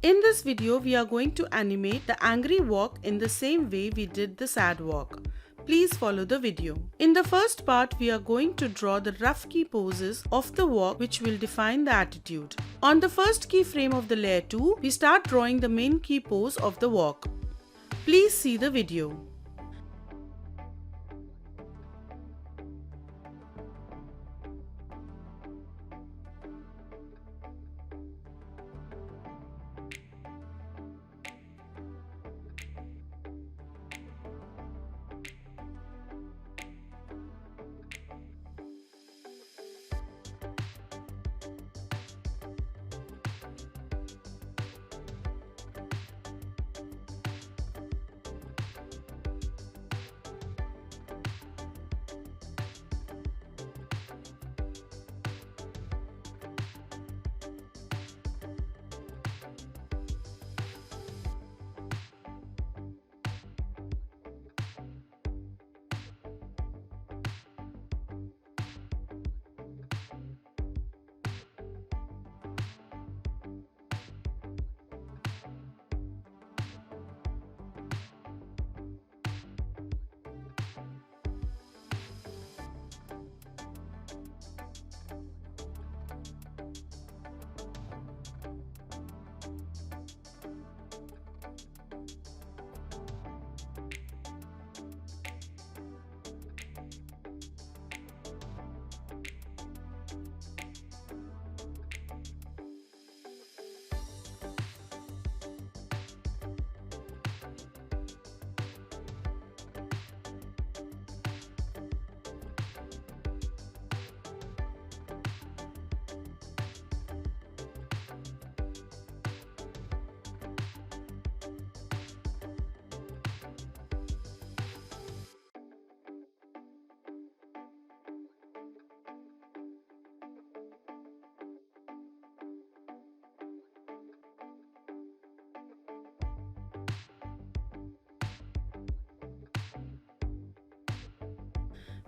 In this video, we are going to animate the angry walk in the same way we did the sad walk. Please follow the video. In the first part, we are going to draw the rough key poses of the walk which will define the attitude. On the first keyframe of the layer 2, we start drawing the main key pose of the walk. Please see the video.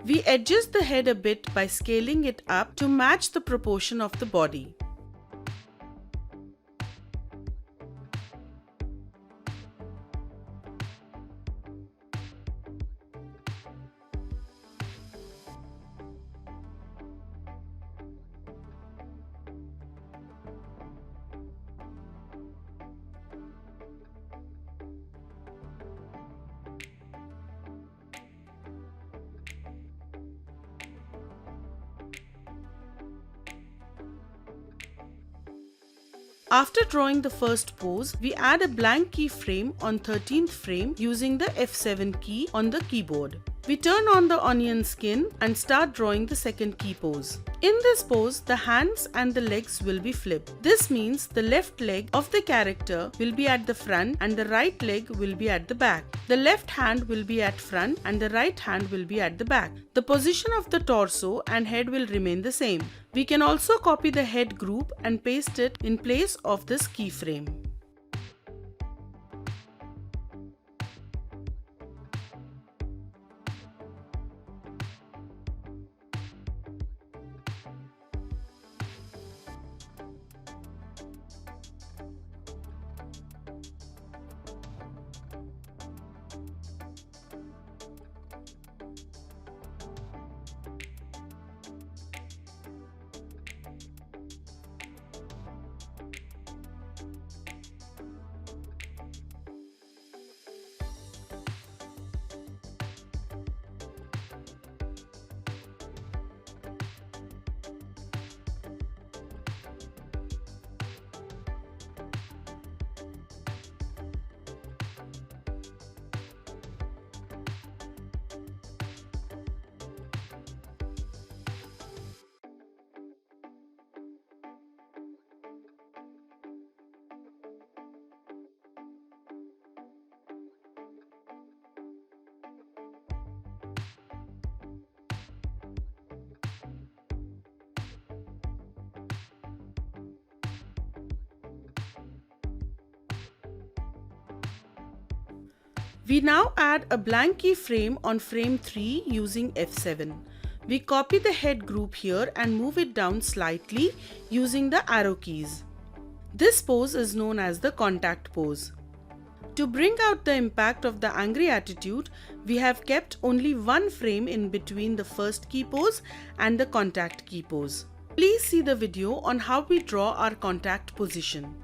We adjust the head a bit by scaling it up to match the proportion of the body. After drawing the first pose, we add a blank keyframe on 13th frame using the F7 key on the keyboard. We turn on the onion skin and start drawing the second key pose. In this pose, the hands and the legs will be flipped. This means the left leg of the character will be at the front and the right leg will be at the back. The left hand will be at front and the right hand will be at the back. The position of the torso and head will remain the same. We can also copy the head group and paste it in place of this keyframe. We now add a blank keyframe on frame 3 using F7. We copy the head group here and move it down slightly using the arrow keys. This pose is known as the contact pose. To bring out the impact of the angry attitude, we have kept only one frame in between the first key pose and the contact key pose. Please see the video on how we draw our contact position.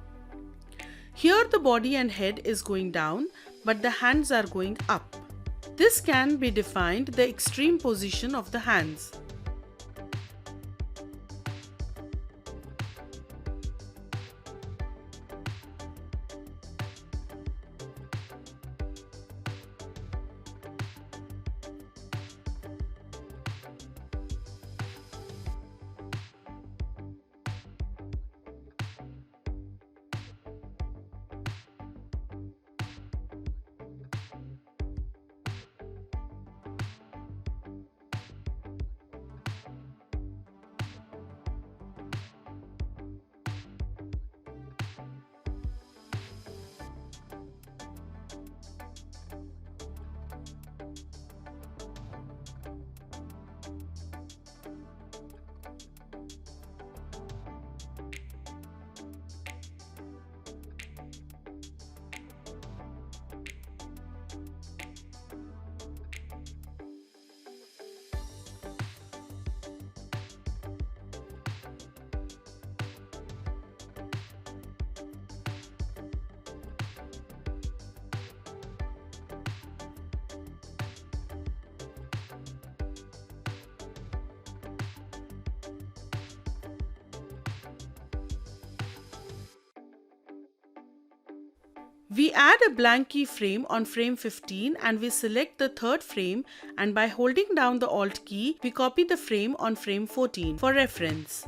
Here the body and head is going down, but the hands are going up. This can be defined the extreme position of the hands. We add a blank keyframe on frame 15 and we select the third frame, and by holding down the Alt key, we copy the frame on frame 14 for reference.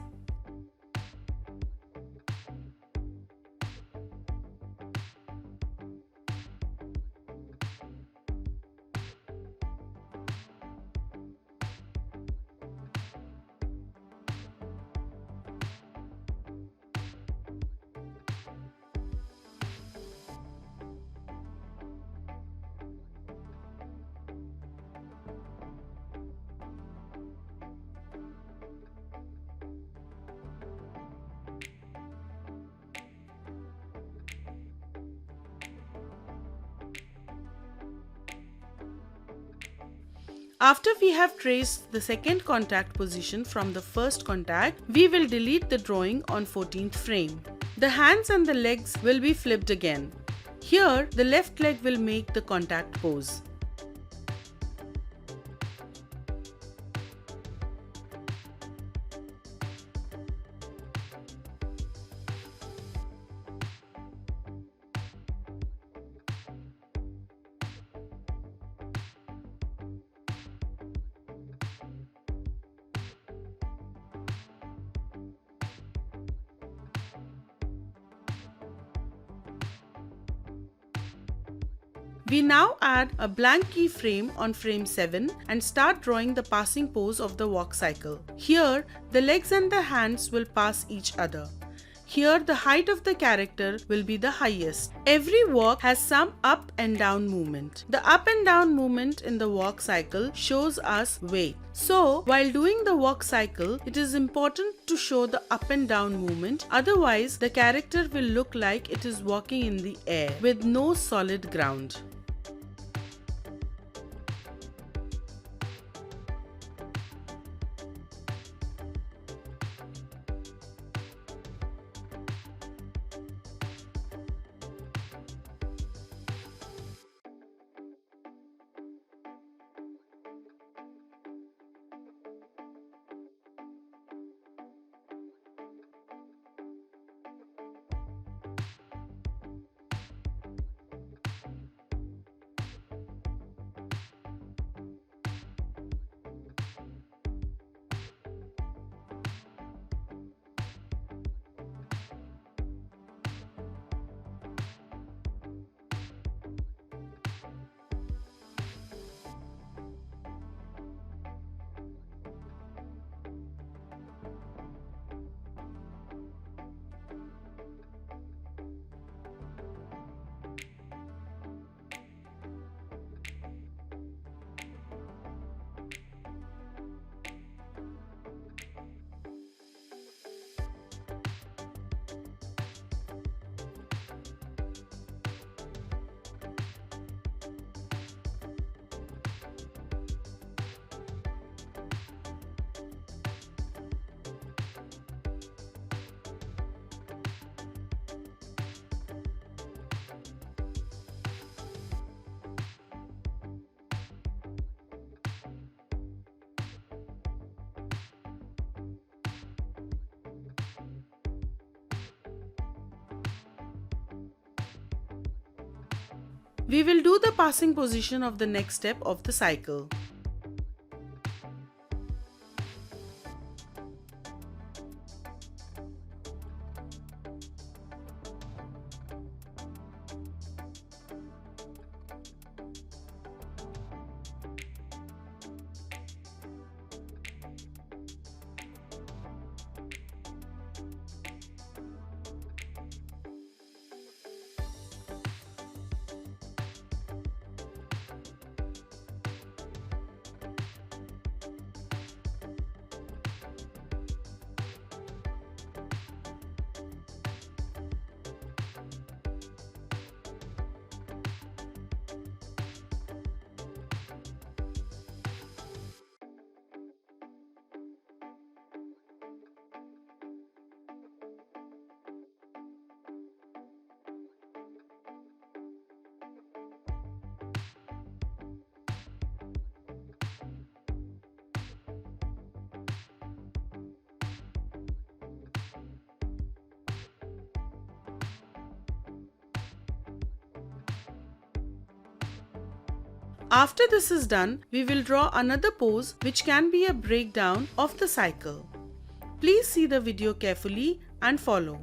After we have traced the second contact position from the first contact, we will delete the drawing on 14th frame. The hands and the legs will be flipped again. Here, the left leg will make the contact pose. We now add a blank keyframe on frame 7 and start drawing the passing pose of the walk cycle. Here, the legs and the hands will pass each other. Here, the height of the character will be the highest. Every walk has some up and down movement. The up and down movement in the walk cycle shows us weight. So, while doing the walk cycle, it is important to show the up and down movement. Otherwise, the character will look like it is walking in the air with no solid ground. We will do the passing position of the next step of the cycle. After this is done, we will draw another pose which can be a breakdown of the cycle. Please see the video carefully and follow.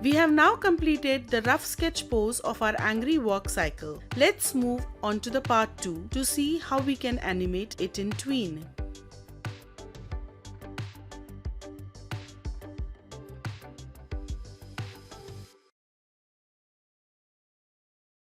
We have now completed the rough sketch pose of our angry walk cycle. Let's move on to the part 2 to see how we can animate it in Tween.